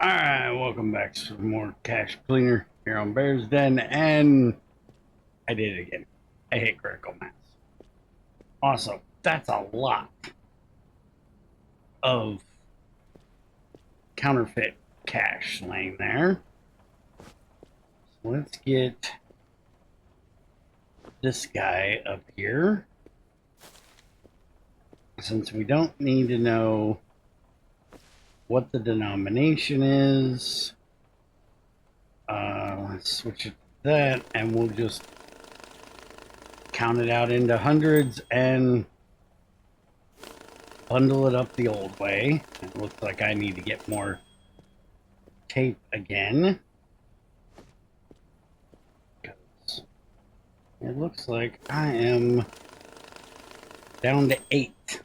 Alright, welcome back to some more Cash Cleaner here on Bear's Den, and I did it again. I hit critical mass. Also, that's a lot of counterfeit cash laying there. So let's get this guy up here. Since we don't need to know what the denomination is, let's switch it to that, and we'll just count it out into hundreds and bundle it up the old way. It looks like I need to get more tape again. It looks like I am down to 8.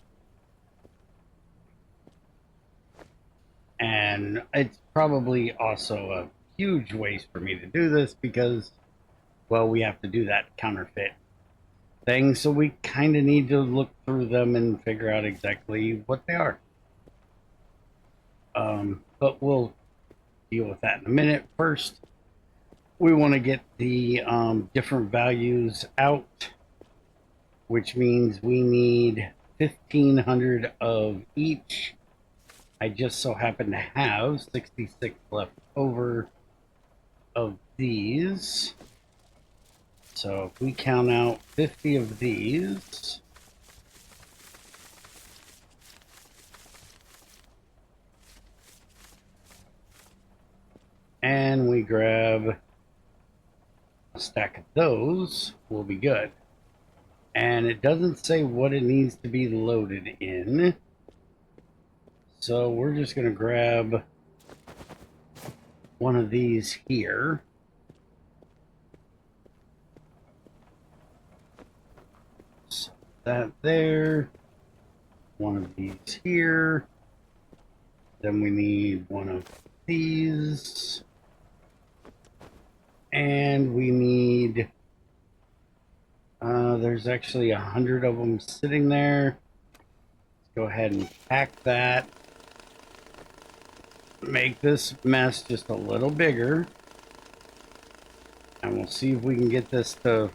And it's probably also a huge waste for me to do this because, well, we have to do that counterfeit thing. So we kind of need to look through them and figure out exactly what they are. But we'll deal with that in a minute. First, we want to get the different values out, which means we need 1,500 of each. I just so happen to have 66 left over of these. So if we count out 50 of these, and we grab a stack of those, we'll be good. And it doesn't say what it needs to be loaded in. So we're just going to grab one of these here. So that there. One of these here. Then we need one of these. And we need, there's actually 100 of them sitting there. Let's go ahead and pack that. Make this mess just a little bigger. And we'll see if we can get this to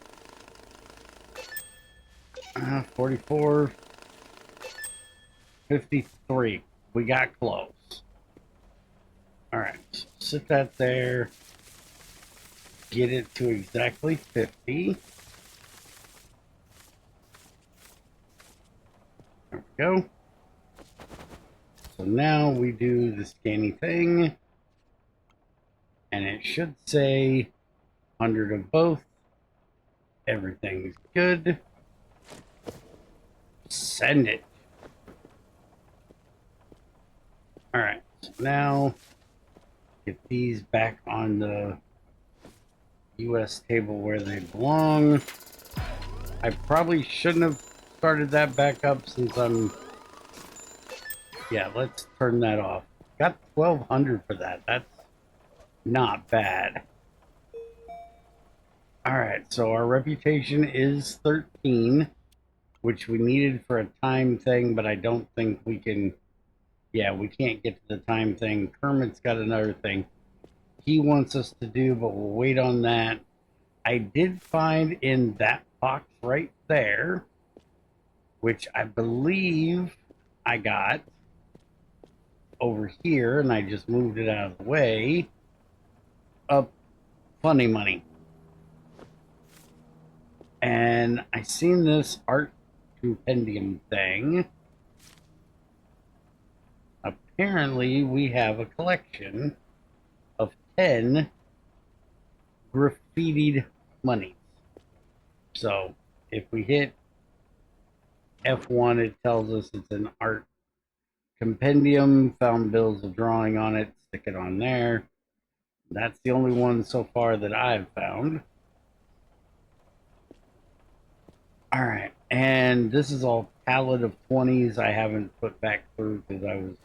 44, 53. We got close. All right, so sit that there. Get it to exactly 50. There we go. So now we do the scanny thing. And it should say 100 of both. Everything's good. Send it. All right, so now get these back on the US table where they belong. I probably shouldn't have started that back up since I'm... Yeah, let's turn that off. Got 1,200 for that. That's not bad. All right, so our reputation is 13, which we needed for a time thing, but I don't think we can... Yeah, we can't get to the time thing. Kermit's got another thing he wants us to do, but we'll wait on that. I did find in that box right there, which I believe I got over here, and I just moved it out of the way, up funny money. And I seen this art compendium thing. Apparently we have a collection of 10 graffitied monies. So if we hit F1, it tells us it's an art compendium, found bills of drawing on it, stick it on there. That's the only one so far that I've found. All right, and this is all palette of 20s I haven't put back through because I was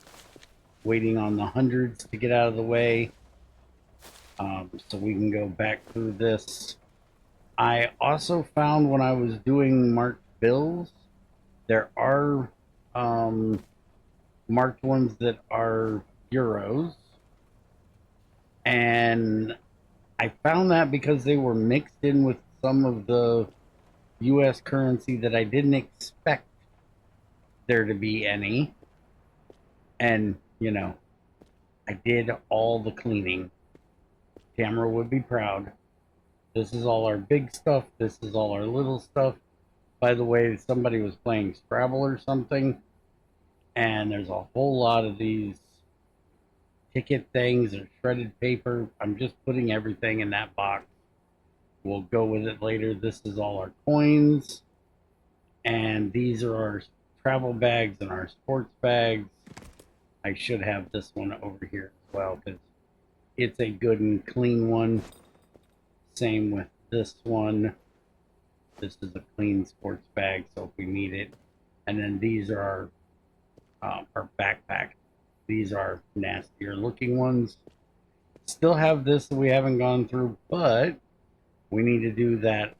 waiting on the hundreds to get out of the way. So we can go back through this. I also found when I was doing marked bills, there are marked ones that are euros. And I found that because they were mixed in with some of the US currency that I didn't expect there to be any. And, you know, I did all the cleaning. Tamara would be proud. This is all our big stuff. This is all our little stuff. By the way, somebody was playing Scrabble or something, and there's a whole lot of these ticket things or shredded paper. I'm just putting everything in that box. We'll go with it later. This is all our coins, and these are our travel bags and our sports bags. I should have this one over here as well because it's a good and clean one. Same with this one. This is a clean sports bag, so if we need it. And then these are our backpack. These are nastier looking ones. Still have this that we haven't gone through, but we need to do that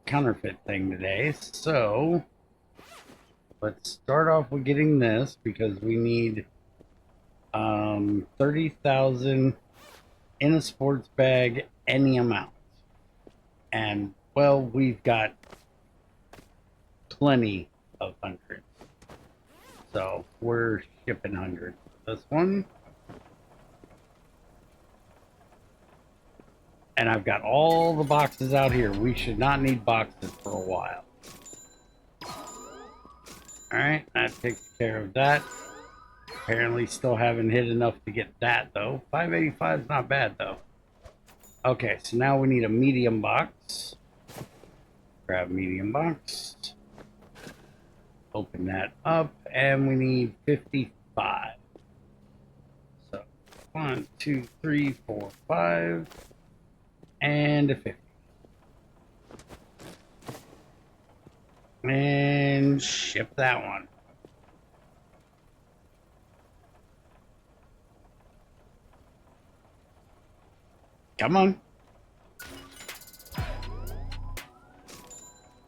counterfeit thing today. So let's start off with getting this because we need 30,000 in a sports bag, any amount. And well, we've got plenty of hundreds. So we're shipping hundreds. This one. And I've got all the boxes out here. We should not need boxes for a while. Alright, that takes care of that. Apparently still haven't hit enough to get that though. 585 is not bad though. Okay, so now we need a medium box. Grab medium box. Open that up, and we need 55. So 1, 2, 3, 4, 5, and a 50. And ship that one. Come on.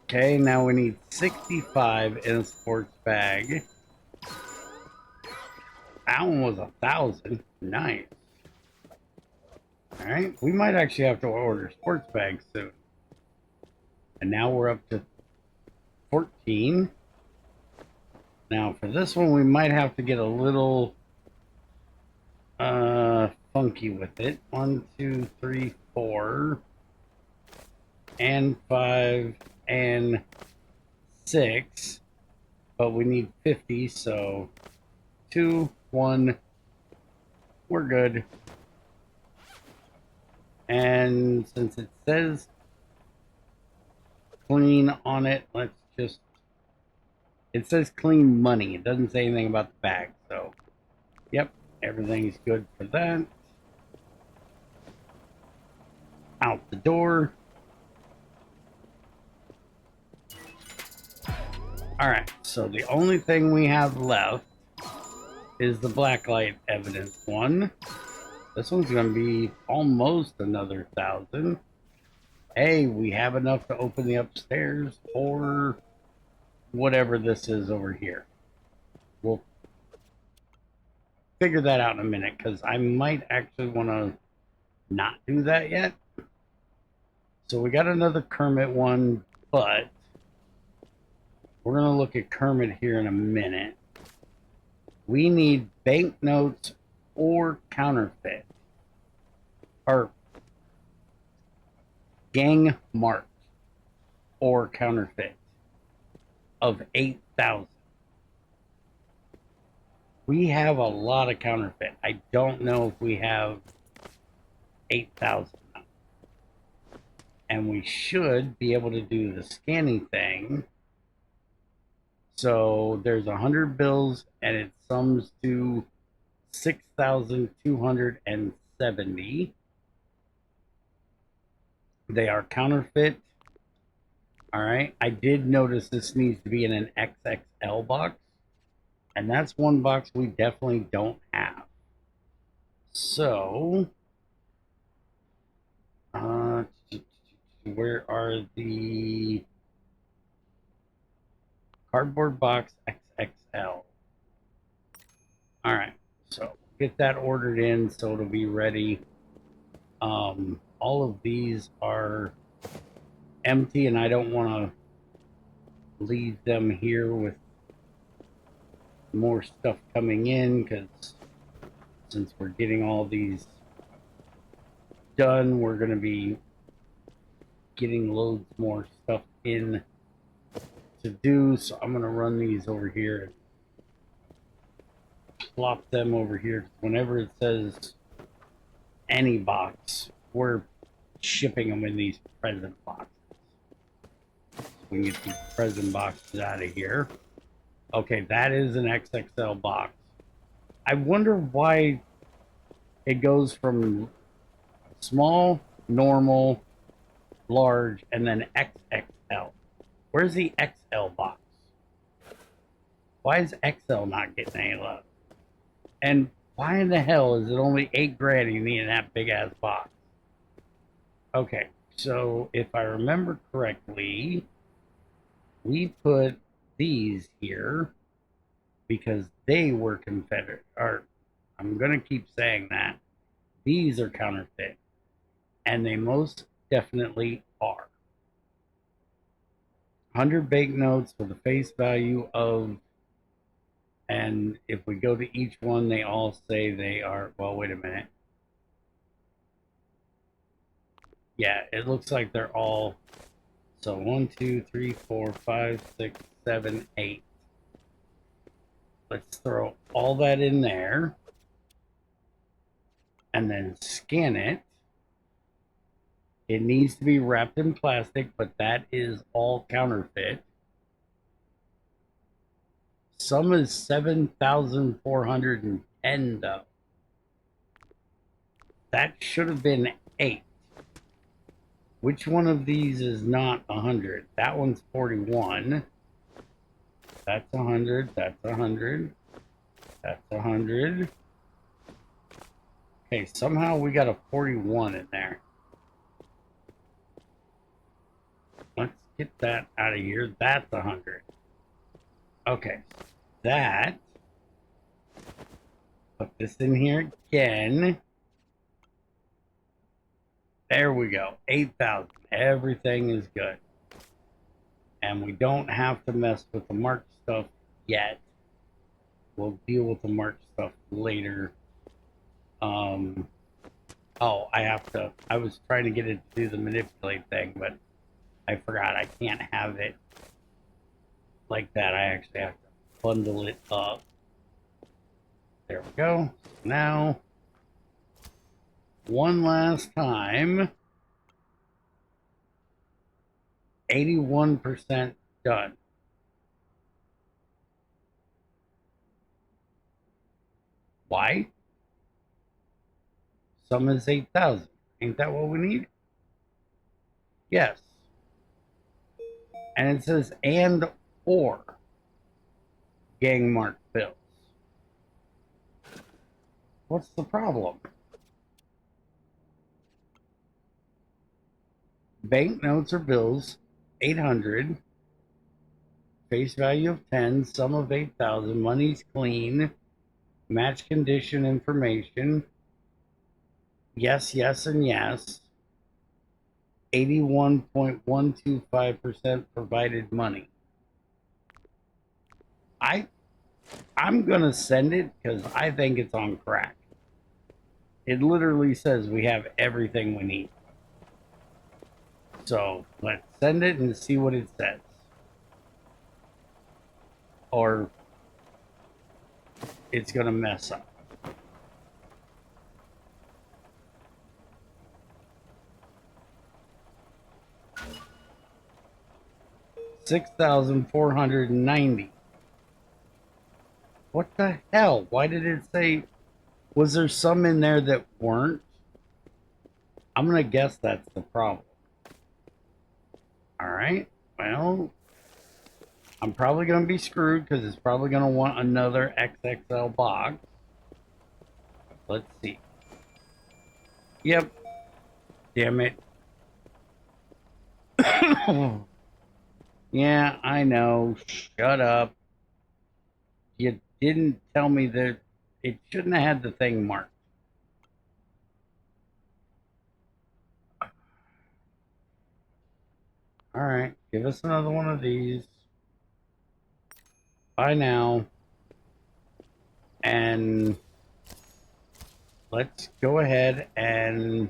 Okay, now we need 65 in a sports bag. That one was 1,000. Nice. Alright, we might actually have to order sports bags soon. And now we're up to 14. Now for this one, we might have to get a little funky with it. 1, 2, 3, 4, and 5, and 6. But we need 50, so 2, 1, we're good. And since it says clean on it, let's just, it says clean money. It doesn't say anything about the bag, so yep, everything's good for that. Out the door. Alright, so the only thing we have left is the blacklight evidence one. This one's going to be almost another 1,000. Hey, we have enough to open the upstairs or whatever this is over here. We'll figure that out in a minute because I might actually want to not do that yet. So we got another Kermit one, but we're going to look at Kermit here in a minute. We need banknotes or counterfeit. Or gang marked or counterfeit of 8,000. We have a lot of counterfeit. I don't know if we have 8,000. And we should be able to do the scanning thing. So there's 100 bills and it sums to 6,270. They are counterfeit. All right. I did notice this needs to be in an XXL box. And that's one box we definitely don't have. So, where are the cardboard box XXL? All right. So get that ordered in so it'll be ready. All of these are empty, and I don't want to leave them here with more stuff coming in, because since we're getting all these done, we're going to be getting loads more stuff in to do. So I'm going to run these over here and plop them over here. Whenever it says any box, we're shipping them in these present boxes. So we can get these present boxes out of here. Okay, that is an XXL box. I wonder why it goes from small, normal, large, and then XXL. Where's the XL box? Why is XL not getting any love? And why in the hell is it only $8,000 you need in that big ass box? Okay, so if I remember correctly, we put these here because they were Confederate. Or I'm gonna keep saying that. These are counterfeit. And they most definitely are. 100 banknotes with a face value of, and if we go to each one, they all say they are, well, wait a minute. Yeah, it looks like they're all, so 1, 2, 3, 4, 5, 6, 7, 8. Let's throw all that in there and then scan it. It needs to be wrapped in plastic, but that is all counterfeit. Some is 7,410 though. That should have been 8. Which one of these is not 100? That one's 41. That's 100. That's 100. That's 100. Okay, somehow we got a 41 in there. Let's get that out of here. That's 100. Okay, that. Put this in here again. There we go. 8,000. Everything is good. And we don't have to mess with the mark stuff yet. We'll deal with the mark stuff later. Oh, I was trying to get it to do the manipulate thing, but I forgot I can't have it like that. I actually have to bundle it up. There we go. Now, one last time. 81% done. Why? Some is 8,000. Ain't that what we need? Yes. And it says and or gang mark bills. What's the problem? Banknotes or bills, 800. Face value of 10, sum of 8,000. Money's clean. Match condition information. Yes, yes, and yes. 81.125% provided money. I'm gonna send it because I think it's on crack. It literally says we have everything we need. So let's send it and see what it says. Or it's gonna mess up. $6,490. What the hell? Why did it say? Was there some in there that weren't? I'm gonna guess that's the problem. All right. Well, I'm probably gonna be screwed because it's probably gonna want another XXL box. Let's see. Yep. Damn it. Yeah, I know. Shut up. You didn't tell me that it shouldn't have had the thing marked. All right, give us another one of these. Bye now. And let's go ahead and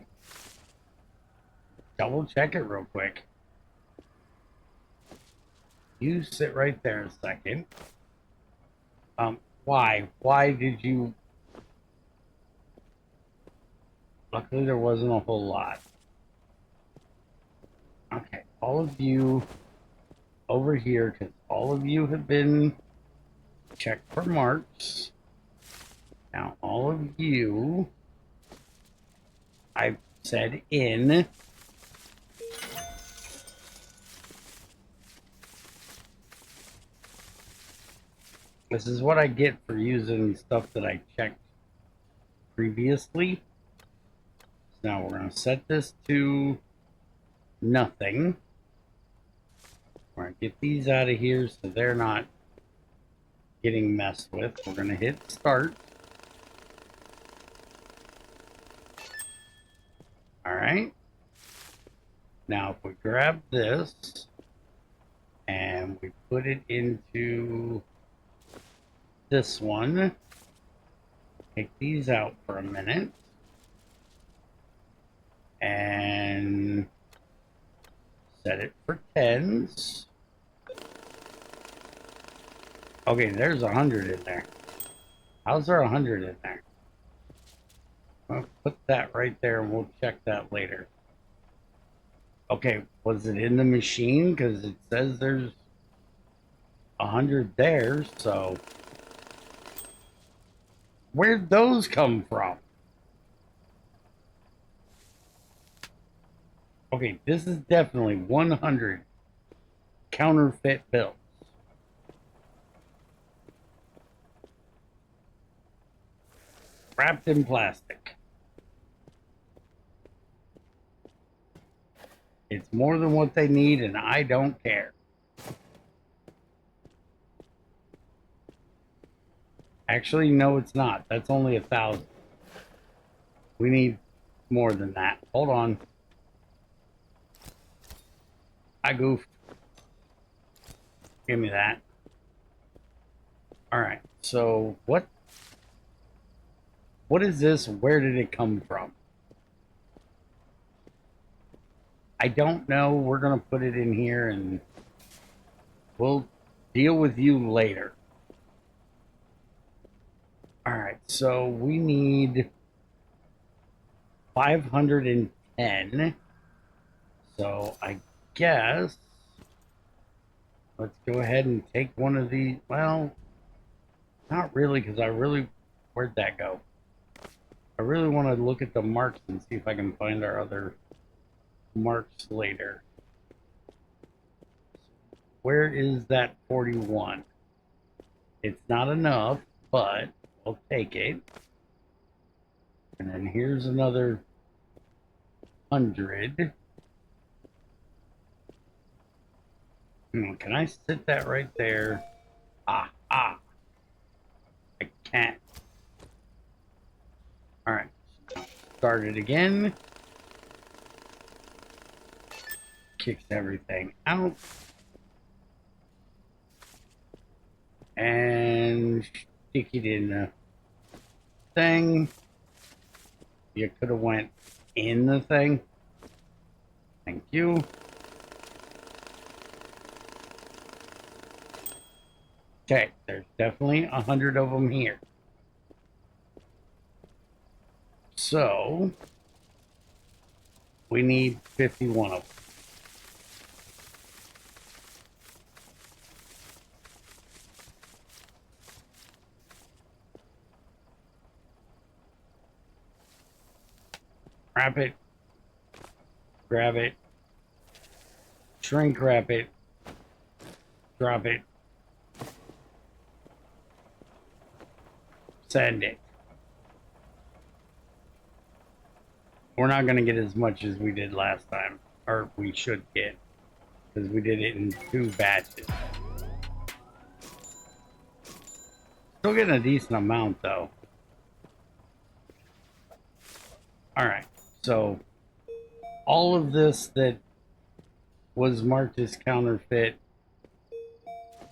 double check it real quick. You sit right there a second. Why? Why did you? Luckily, there wasn't a whole lot. Okay, all of you over here, because all of you have been checked for marks. Now, all of you, I've said in. This is what I get for using stuff that I checked previously. So now we're going to set this to nothing. We're going to get these out of here so they're not getting messed with. We're going to hit start. All right. Now, if we grab this and we put it into this one, take these out for a minute, and set it for tens. Okay, there's 100 in there. How's there 100 in there? I'll put that right there and we'll check that later. Okay, was it in the machine? Because it says there's 100 there, so where'd those come from? Okay, this is definitely 100 counterfeit bills. Wrapped in plastic. It's more than what they need, and I don't care. Actually, no, it's not. That's only 1,000. We need more than that. Hold on. I goofed. Give me that. All right. So what is this? Where did it come from? I don't know. We're going to put it in here and we'll deal with you later. All right. So we need 510. So I guess let's go ahead and take one of these. Well, not really, because where'd that go? I really want to look at the marks and see if I can find our other marks later. Where is that 41? It's not enough, but I'll take it. And then here's another 100. Can I sit that right there? I can't. All right, start it again. Kicks everything out. And stick it in the thing. You could have went in the thing. Thank you. Okay, there's definitely 100 of them here. So we need 51 of them. Wrap it, grab it, shrink wrap it, drop it, send it. We're not going to get as much as we did last time, or we should get, because we did it in 2 batches. Still getting a decent amount though. All right. So all of this that was marked as counterfeit,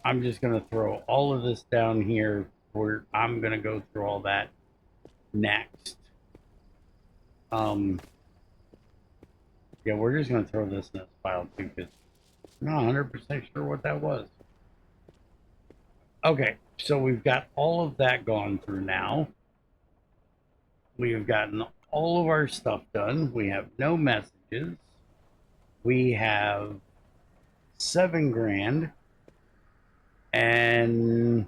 I'm just going to throw all of this down here where I'm going to go through all that next. Yeah, we're just going to throw this in this file too because I'm not 100% sure what that was. Okay, so we've got all of that gone through now. We have gotten all of our stuff done. We have no messages. We have 7 grand. And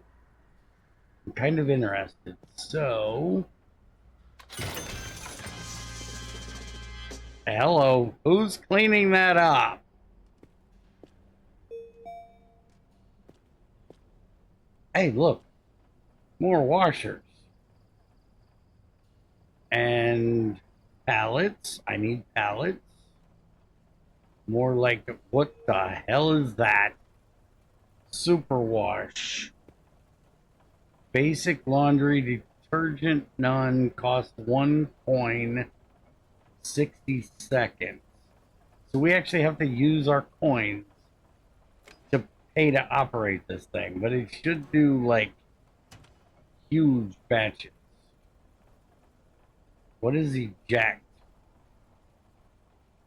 I'm kind of interested. So, hello, who's cleaning that up? Hey, look, more washers and pallets. I need pallets. More like, what the hell is that? Superwash. Basic laundry detergent, none, cost 1 coin, 60 seconds. So we actually have to use our coins to pay to operate this thing, but it should do like huge batches. What is eject?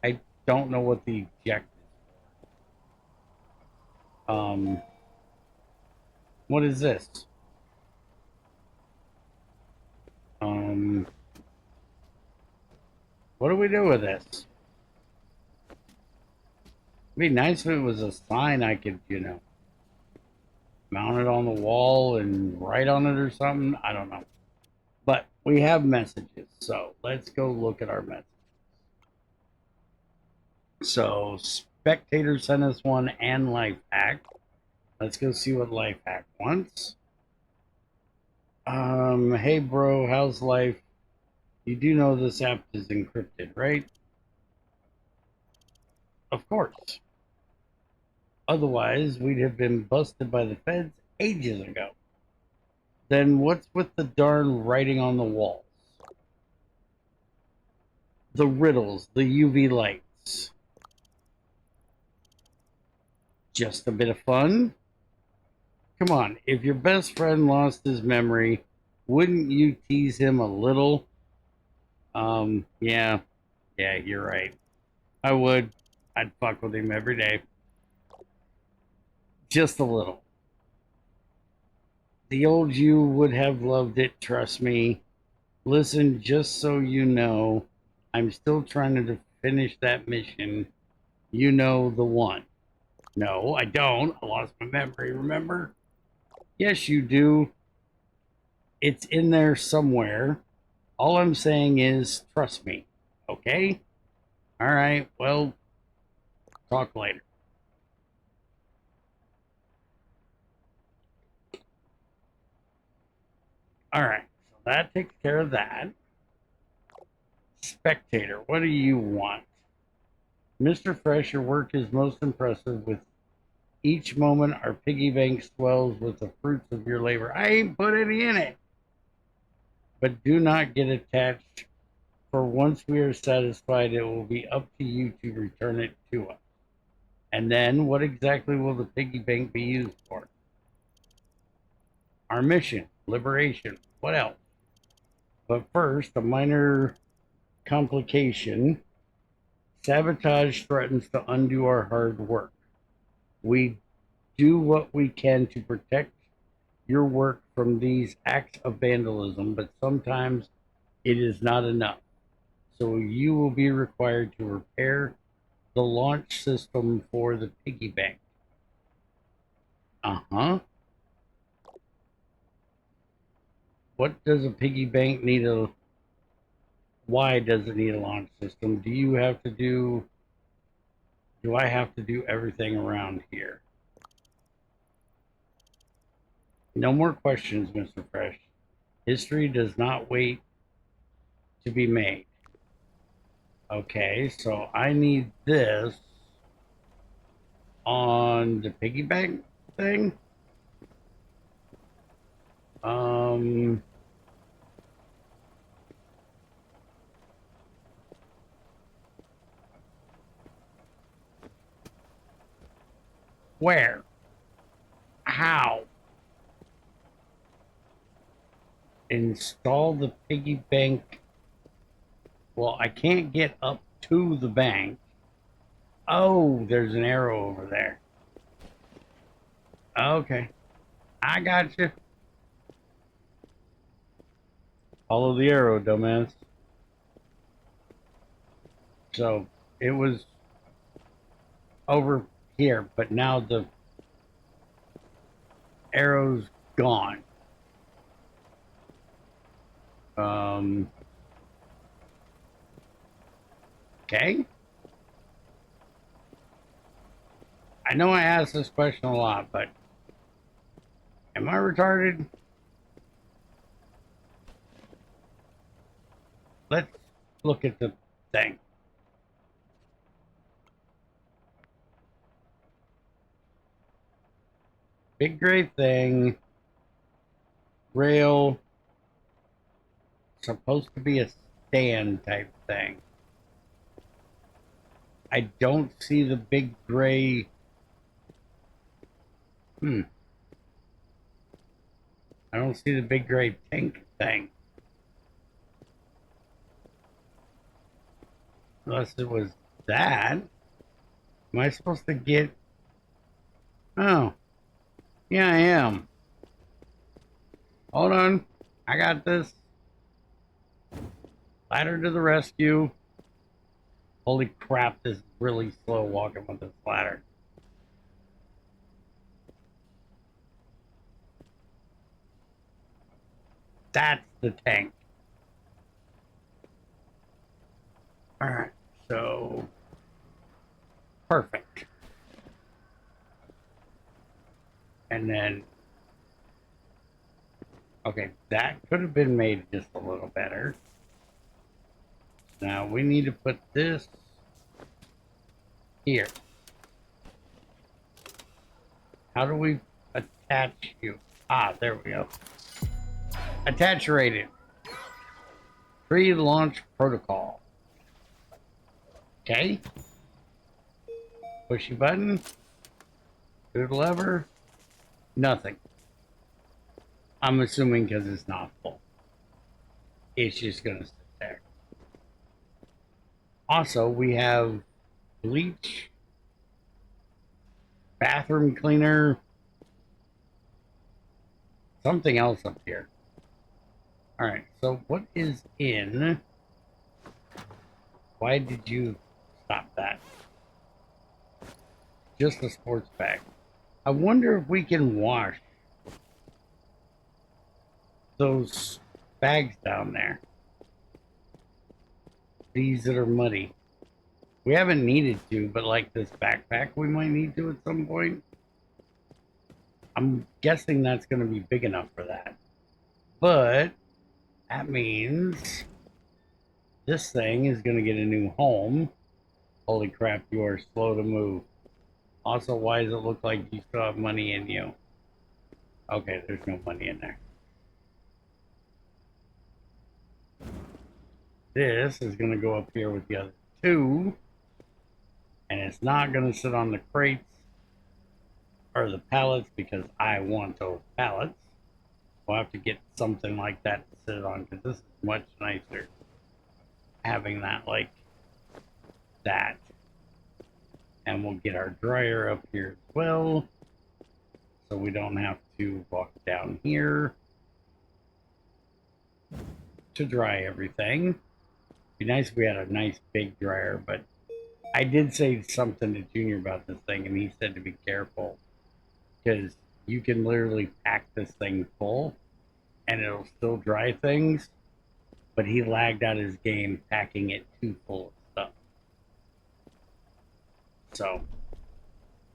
I don't know what the eject is for. What is this? Um, what do we do with this? It'd be nice if it was a sign I could, mount it on the wall and write on it or something. I don't know. But we have messages, so let's go look at our messages. So spectator sent us one and life hack. Let's go see what life hack wants. Hey bro, how's life? You do know this app is encrypted, right? Of course. Otherwise, we'd have been busted by the feds ages ago. Then what's with the darn writing on the walls? The riddles, the UV lights. Just a bit of fun? Come on, if your best friend lost his memory, wouldn't you tease him a little? Yeah, you're right. I would. I'd fuck with him every day. Just a little. The old you would have loved it, trust me. Listen, just so you know, I'm still trying to finish that mission. You know the one. No, I don't. I lost my memory, remember? Yes, you do. It's in there somewhere. All I'm saying is, trust me. Okay? All right, well, talk later. All right, so that takes care of that. Spectator, what do you want? Mr. Fresh, your work is most impressive. With each moment, our piggy bank swells with the fruits of your labor. I ain't put any in it. But do not get attached, for once we are satisfied, it will be up to you to return it to us. And then, what exactly will the piggy bank be used for? Our mission, liberation. What else? But first, a minor complication. Sabotage threatens to undo our hard work. We do what we can to protect your work from these acts of vandalism, but sometimes it is not enough. So you will be required to repair the launch system for the piggy bank. Uh-huh. What does a piggy bank need a why does it need a launch system? Do I have to do everything around here? No more questions, Mr. Fresh. History does not wait to be made. Okay, so I need this on the piggy bank thing. Um, Where? How? Install the piggy bank. Well, I can't get up to the bank. Oh, there's an arrow over there. Okay. I got you. Follow the arrow, dumbass. So it was over here, but now the arrow's gone. Okay. I know I ask this question a lot, but am I retarded? Let's look at the thing. Big gray thing. Rail. Supposed to be a stand type thing. I don't see the big gray. I don't see the big gray tank thing. Unless it was that. Am I supposed to get... Oh. Yeah, I am. Hold on. I got this. Ladder to the rescue. Holy crap, this is really slow walking with this ladder. That's the tank. Alright, so... Perfect. And then... Okay, that could have been made just a little better. Now we need to put this here. How do we attach you? Ah, there we go. Attach rated. Pre-launch protocol. Okay. Pushy button. Do the lever. Nothing. I'm assuming because it's not full. It's just going to sit there. Also, we have bleach, bathroom cleaner, something else up here. All right, so what is in? Why did you stop that? Just a sports bag. I wonder if we can wash those bags down there. These that are muddy. We haven't needed to, but like this backpack, we might need to at some point. I'm guessing that's going to be big enough for that. But that means this thing is going to get a new home. Holy crap, you are slow to move. Also, why does it look like you still have money in you? Okay, there's no money in there. This is going to go up here with the other two. And it's not going to sit on the crates or the pallets because I want those pallets. We'll have to get something like that to sit on because this is much nicer having that like that. And we'll get our dryer up here as well so we don't have to walk down here to dry everything. Be nice if we had a nice big dryer, but I did say something to Junior about this thing and he said to be careful because you can literally pack this thing full and it'll still dry things, but he lagged out his game packing it too full of stuff. So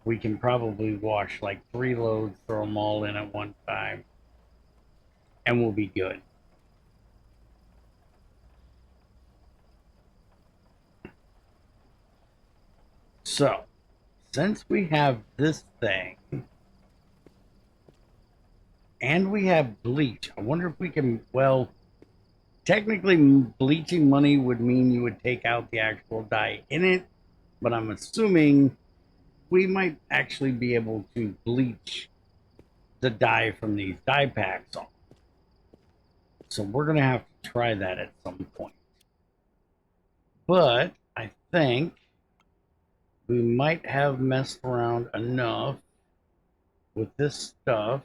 we can probably wash like 3 loads, throw them all in at one time, and we'll be good. So, since we have this thing, and we have bleach, I wonder if we can, well, technically bleaching money would mean you would take out the actual dye in it, but I'm assuming we might actually be able to bleach the dye from these dye packs off. So we're going to have to try that at some point. But I think we might have messed around enough with this stuff,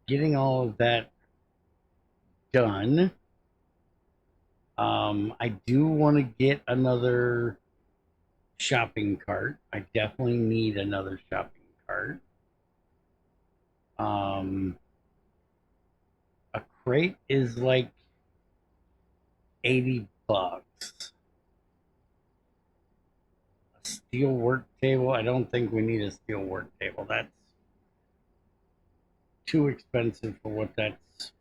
getting all of that done. I do want to get another shopping cart. I definitely need another shopping cart. A crate is like $80. A steel work table. I don't think we need a steel work table. That's too expensive for what that's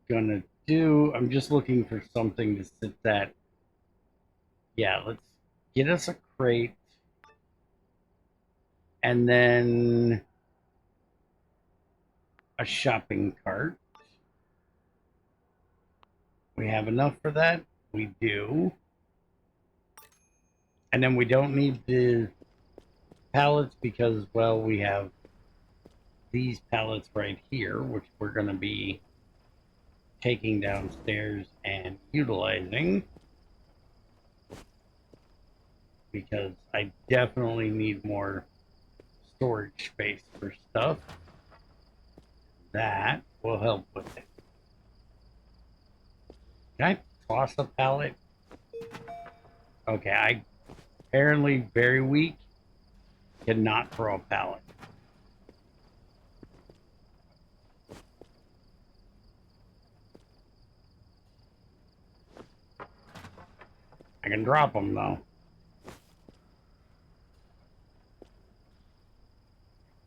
gonna do. I'm just looking for something to sit that. Yeah, let's get us a crate and then a shopping cart. We have enough for that? We do. And then we don't need the pallets because, well, we have these pallets right here, which we're going to be taking downstairs and utilizing. Because I definitely need more storage space for stuff. That will help with it. Can I toss a pallet? Okay, I apparently very weak. Cannot throw a pallet. I can drop them though.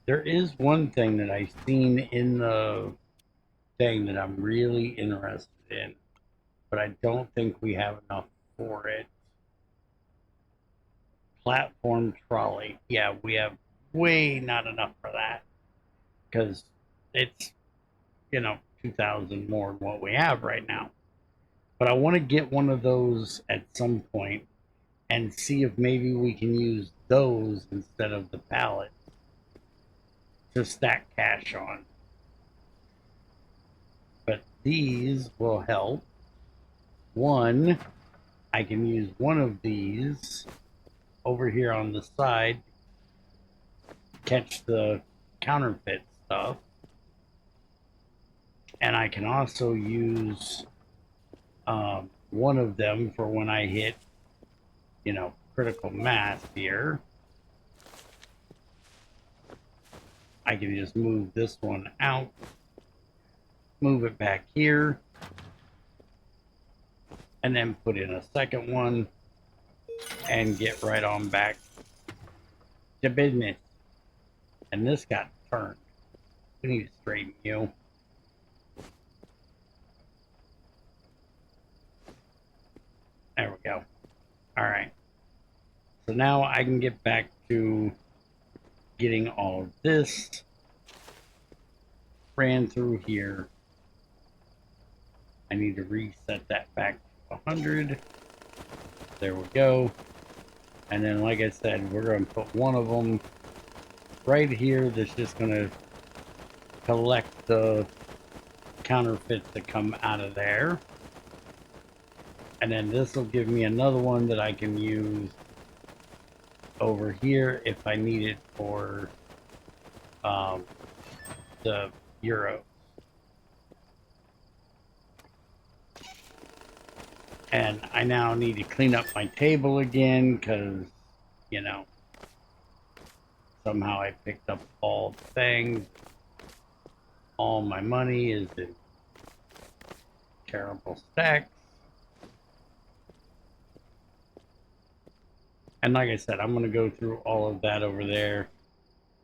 There is one thing that I've seen in the thing that I'm really interested in, but I don't think we have enough for it. Platform trolley. Yeah, we have way not enough for that because it's, 2,000 more than what we have right now. But I want to get one of those at some point and see if maybe we can use those instead of the pallets to stack cash on. But these will help. One, I can use one of these over here on the side, catch the counterfeit stuff. And I can also use one of them for when I hit, critical mass here. I can just move this one out, move it back here, and then put in a second one and get right on back to business. And this got turned. We need to straighten you. There we go. All right. So now I can get back to getting all of this ran through here. I need to reset that back to 100. There we go. And then, like I said, we're going to put one of them right here that's just going to collect the counterfeits that come out of there. And then this will give me another one that I can use over here if I need it for the euros. And I now need to clean up my table again because, somehow I picked up all the things. All my money is in terrible stacks. And like I said, I'm going to go through all of that over there.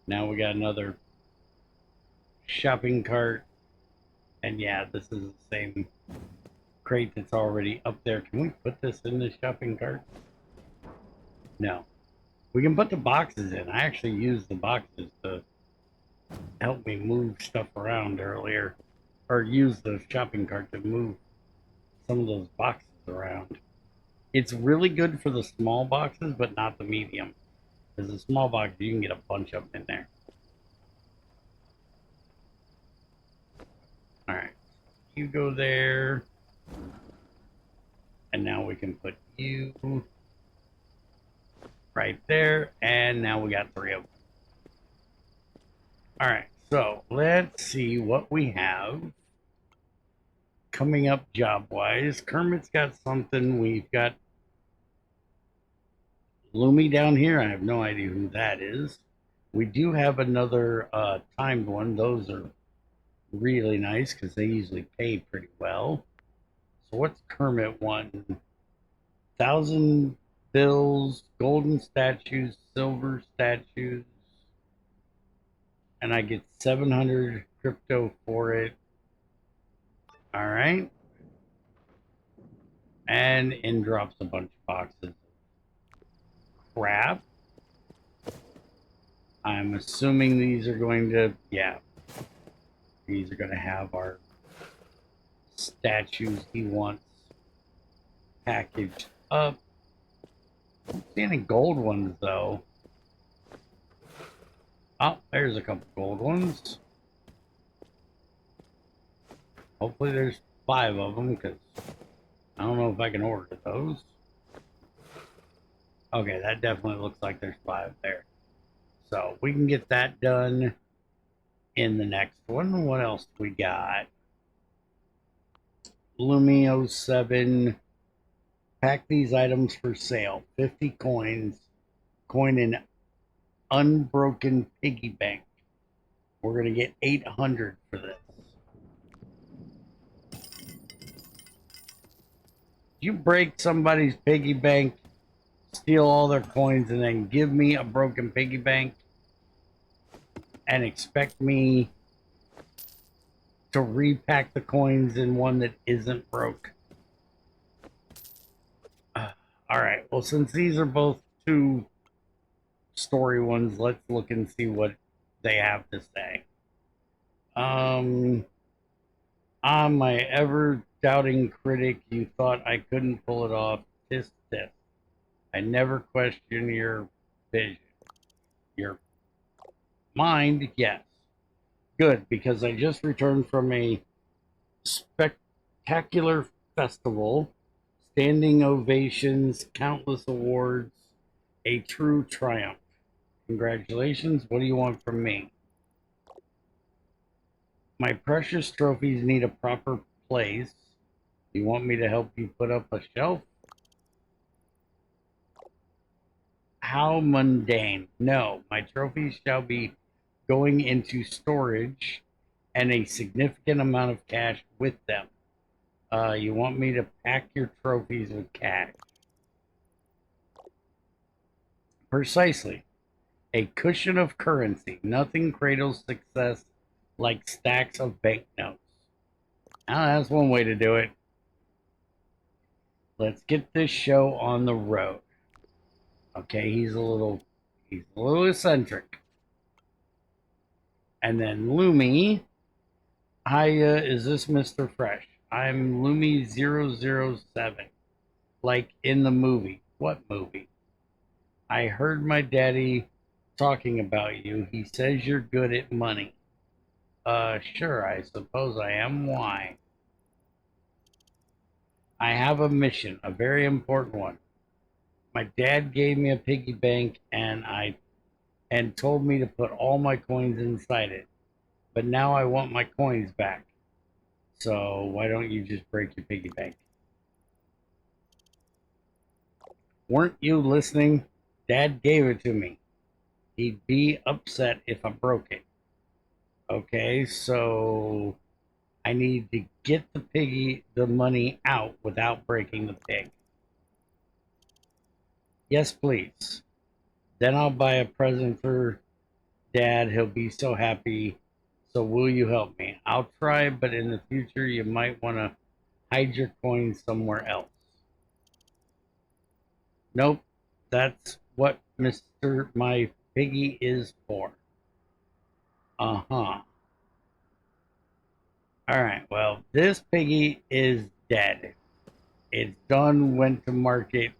Now we got another shopping cart. And yeah, this is the same crate that's already up there. Can we put this in the shopping cart? No. We can put the boxes in. I actually used the boxes to help me move stuff around earlier. Or use the shopping cart to move some of those boxes around. It's really good for the small boxes, but not the medium. Because a small box, you can get a bunch of them in there. Alright. You go there. And now we can put you right there. And now we got 3 of them. Alright, so let's see what we have coming up job-wise. Kermit's got something. We've got Lumi down here. I have no idea who that is. We do have another timed one. Those are really nice because they usually pay pretty well. So what's Kermit one? 1,000 bills, golden statues, silver statues, and I get 700 crypto for it. All right. And in drops a bunch of boxes of crap. I'm assuming these are going to, yeah, these are going to have our statues he wants packaged up. I don't see any gold ones though. Oh, there's a couple gold ones. Hopefully there's 5 of them because I don't know if I can order those. Okay, that definitely looks like there's 5 there. So we can get that done in the next one. What else we got? Lumio 7. Pack these items for sale. 50 coins. Coin in unbroken piggy bank. We're going to get 800 for this. You break somebody's piggy bank, steal all their coins, and then give me a broken piggy bank and expect me to repack the coins in one that isn't broke. Alright, well, since these are both 2 story ones, let's look and see what they have to say. My ever doubting critic, you thought I couldn't pull it off. Tisk tisk. I never question your vision. Your mind, yes. Good, because I just returned from a spectacular festival, standing ovations, countless awards, a true triumph. Congratulations. What do you want from me? My precious trophies need a proper place. You want me to help you put up a shelf? How mundane. No, my trophies shall be going into storage and a significant amount of cash with them. You want me to pack your trophies with cash? Precisely. A cushion of currency. Nothing cradles success like stacks of banknotes. Now, that's one way to do it. Let's get this show on the road. Okay, he's a little eccentric. And then Lumi. Hiya, is this Mr. Fresh? I'm Lumi007. Like in the movie. What movie? I heard my daddy talking about you. He says you're good at money. Sure, I suppose I am. Why? I have a mission, a very important one. My dad gave me a piggy bank and told me to put all my coins inside it. But now I want my coins back. So why don't you just break your piggy bank? Weren't you listening? Dad gave it to me. He'd be upset if I broke it. Okay, so I need to get the money out without breaking the pig. Yes, please. Then I'll buy a present for Dad. He'll be so happy. So will you help me? I'll try, but in the future you might want to hide your coins somewhere else. Nope, that's what Mr. My Piggy is for. Uh-huh. Alright, well, this piggy is dead. It's done, went to market.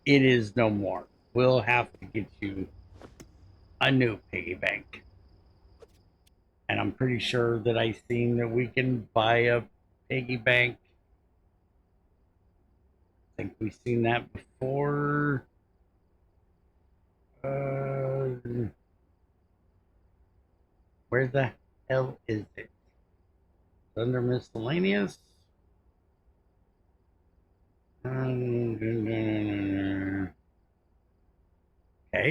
It is no more. we'll have to get you a new piggy bank. And I'm pretty sure that I seen that we can buy a piggy bank. I think we've seen that before. Where the hell is it? Under miscellaneous? Okay,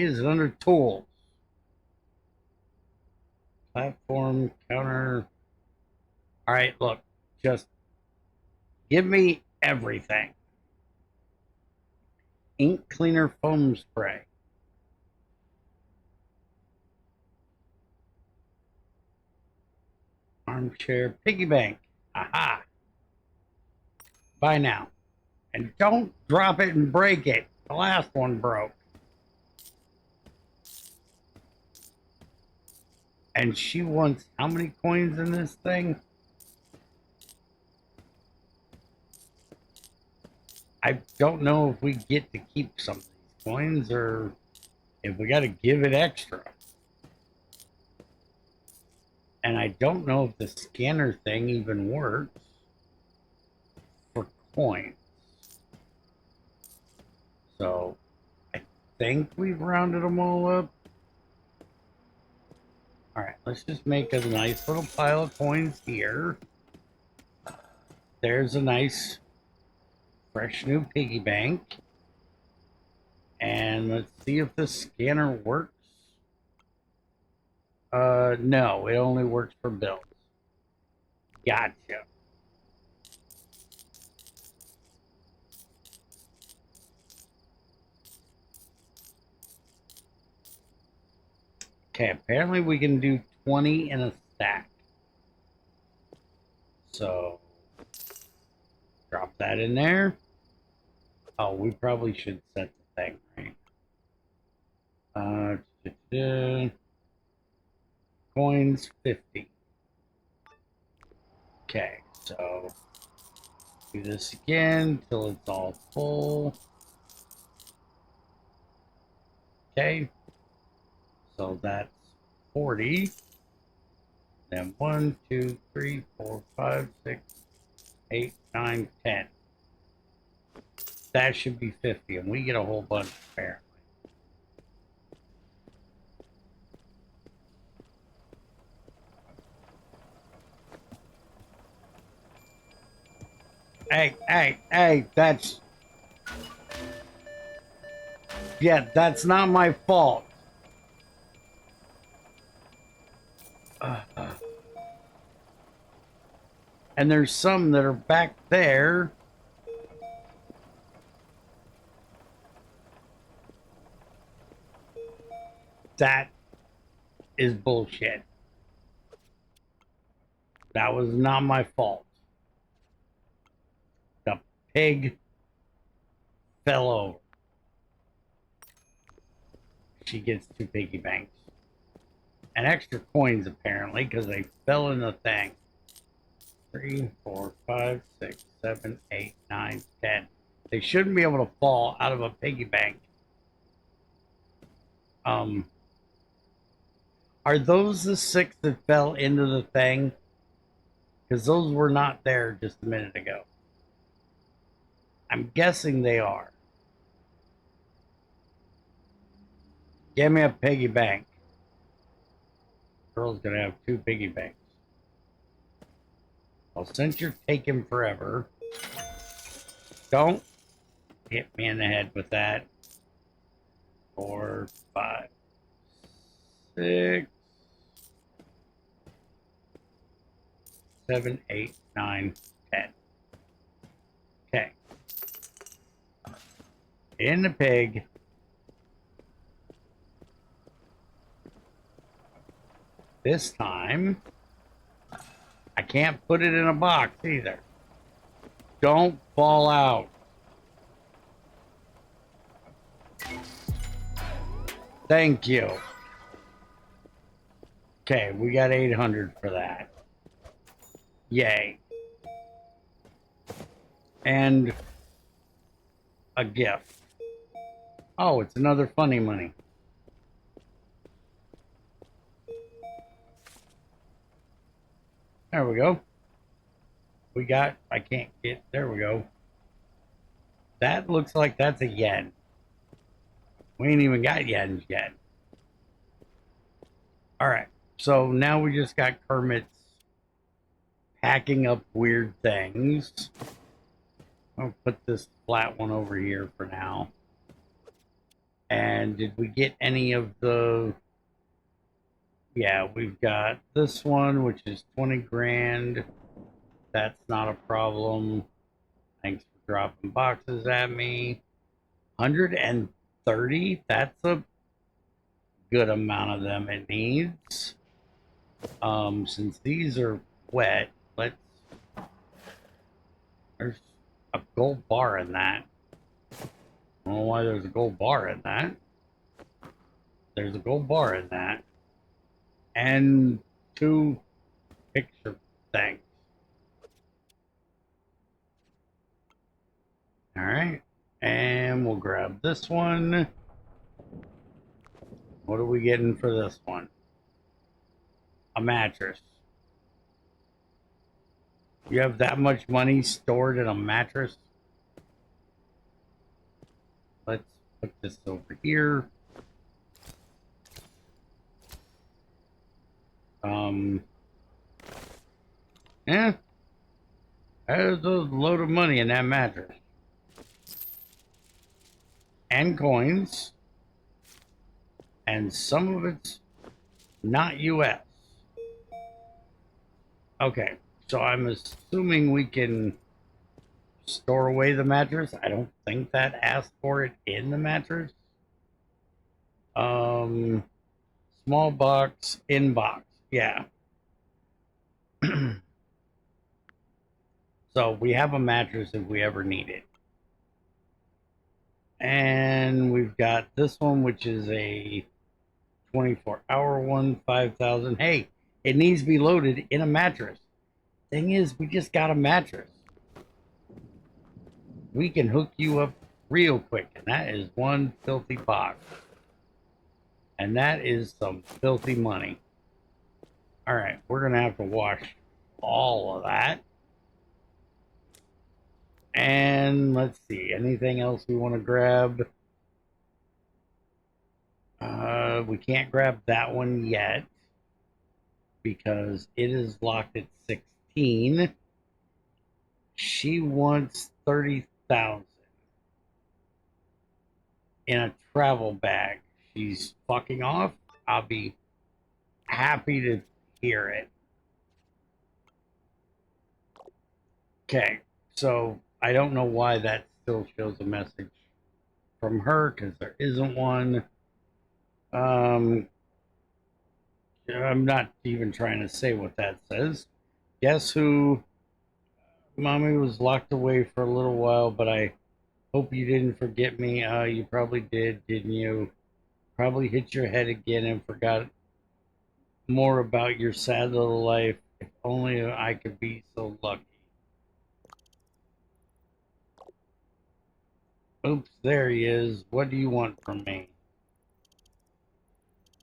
is it under tools? Platform, counter. All right, look, just give me everything. Ink cleaner foam spray. Armchair piggy bank. Aha. Buy now. And don't drop it and break it. The last one broke. And she wants how many coins in this thing? I don't know if we get to keep some of these coins or if we got to give it extra. And I don't know if the scanner thing even works for coins. So I think we've rounded them all up. All right, let's just make a nice little pile of coins here. There's a nice fresh new piggy bank. And let's see if the scanner works. No, it only works for bills. Gotcha. Okay, apparently we can do 20 in a stack. So, drop that in there. Oh, we probably should set the thing, right? Coins 50. Okay, so do this again till it's all full. Okay, so that's 40. Then 1, 2, 3, 4, 5, 6, 8, 9, 10. That should be 50, and we get a whole bunch apparently. Hey, that's... Yeah, that's not my fault. And there's some that are back there. That is bullshit. That was not my fault. The pig fell over. She gets 2 piggy banks. And extra coins, apparently, because they fell in the thing. 3, 4, 5, 6, 7, 8, 9, 10. They shouldn't be able to fall out of a piggy bank. Are those the 6 that fell into the thing? Because those were not there just a minute ago. I'm guessing they are. Give me a piggy bank. Girl's gonna have 2 piggy banks. Well, since you're taking forever, don't hit me in the head with that. 4, 5, 6, 7, 8, 9, 10. Okay. In the pig. This time, I can't put it in a box either. Don't fall out. Thank you. Okay, we got 800 for that. Yay. And a gift. Oh, it's another funny money. There we go. We got, I can't get, there we go. That looks like that's a yen. We ain't even got yens yet. All right. So now we just got Kermit's packing up weird things. I'll put this flat one over here for now. And did we get any of the... Yeah, we've got this one, which is 20 grand. That's not a problem. Thanks for dropping boxes at me. 130? That's a good amount of them it needs. Since these are wet, let's... There's a gold bar in that. I don't know why there's a gold bar in that. There's a gold bar in that. And 2 picture things. Alright. And we'll grab this one. What are we getting for this one? A mattress. You have that much money stored in a mattress? Let's put this over here. Yeah. There's a load of money in that mattress. And coins. And some of it's not US. Okay, so I'm assuming we can store away the mattress. I don't think that asked for it in the mattress. Small box, in box. Yeah. So we have a mattress if we ever need it. And we've got this one, which is a 24-hour one, 5,000. Hey, it needs to be loaded in a mattress. Thing is, we just got a mattress. We can hook you up real quick, and that is one filthy box. And that is some filthy money. All right, we're going to have to wash all of that. And let's see, anything else we want to grab? We can't grab that one yet because it is locked at 16. She wants 30,000 in a travel bag. She's fucking off. I'll be happy to hear it. Okay, so I don't know why that still shows a message from her because there isn't one. I'm not even trying to say what that says. Guess who? Mommy was locked away for a little while, but I hope you didn't forget me. You probably did, didn't you? Probably hit your head again and forgot more about your sad little life. If only I could be so lucky. Oops, there he is. What do you want from me?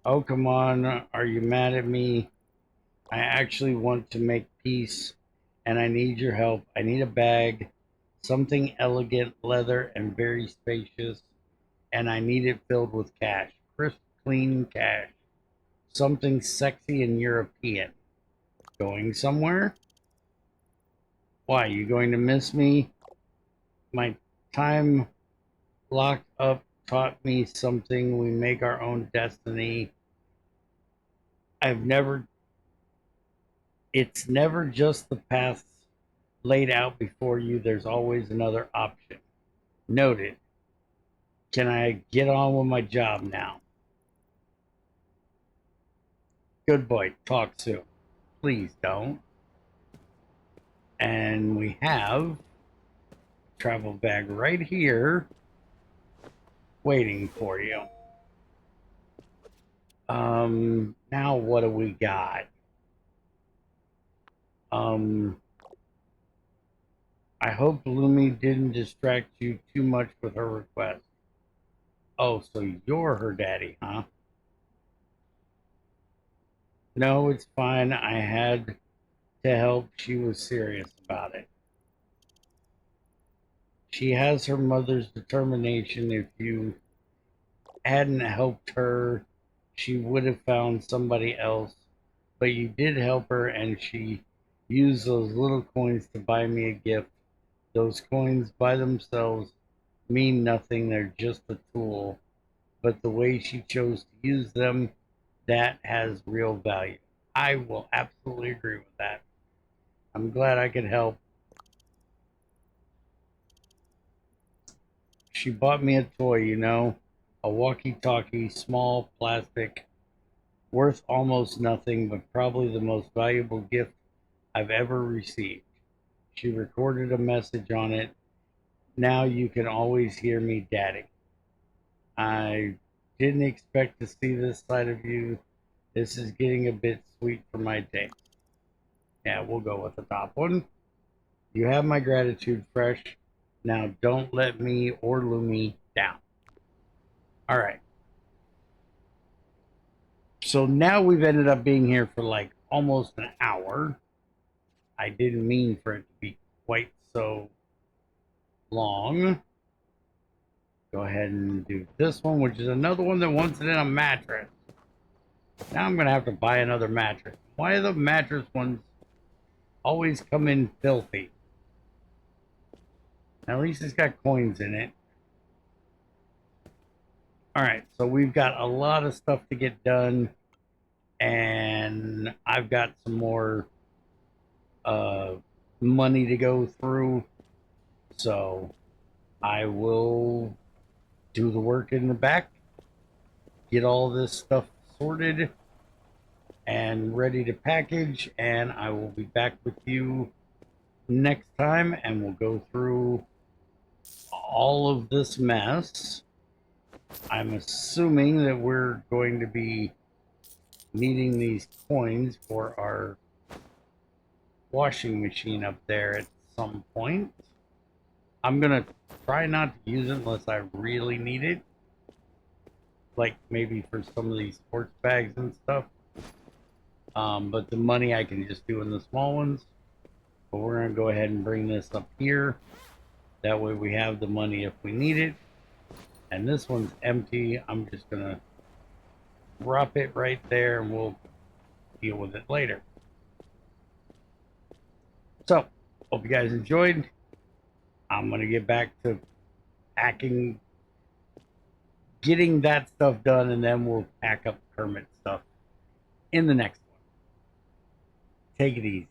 Oh, come on. Are you mad at me? I actually want to make peace and I need your help. I need a bag, something elegant, leather, and very spacious, and I need it filled with cash. Crisp, clean cash. Something sexy and European. Going somewhere? Why, you going to miss me? My time locked up taught me something. We make our own destiny. I've never, it's never just the paths laid out before you. There's always another option. Noted. Can I get on with my job now? Good boy. Talk soon. Please don't. And we have a travel bag right here waiting for you. Now what do we got? I hope Lumi didn't distract you too much with her request. Oh, so you're her daddy, huh? No, it's fine. I had to help. She was serious about it. She has her mother's determination. If you hadn't helped her, she would have found somebody else. But you did help her, and she used those little coins to buy me a gift. Those coins by themselves mean nothing, they're just a tool. But the way she chose to use them, that has real value. I will absolutely agree with that. I'm glad I could help. She bought me a toy, a walkie talkie, small, plastic, worth almost nothing, but probably the most valuable gift I've ever received. She recorded a message on it. Now you can always hear me, Daddy. I didn't expect to see this side of you. This is getting a bit sweet for my taste. Yeah, we'll go with the top one. You have my gratitude, Fresh. Now don't let me or Lumi down. All right. So now we've ended up being here for like almost an hour. I didn't mean for it to be quite so long. Go ahead and do this one, which is another one that wants it in a mattress. Now I'm going to have to buy another mattress. Why do the mattress ones always come in filthy? At least it's got coins in it. All right, so we've got a lot of stuff to get done, and I've got some more uh, money to go through. So I will do the work in the back, get all this stuff sorted and ready to package, and I will be back with you next time and we'll go through all of this mess. I'm assuming that we're going to be needing these coins for our washing machine up there at some point. I'm gonna try not to use it unless I really need it, like maybe for some of these sports bags and stuff. But the money I can just do in the small ones. But we're gonna go ahead and bring this up here. That way we have the money if we need it. And this one's empty. I'm just gonna drop it right there and we'll deal with it later. So, hope you guys enjoyed. I'm gonna get back to packing, getting that stuff done, and then we'll pack up Kermit stuff in the next one. Take it easy.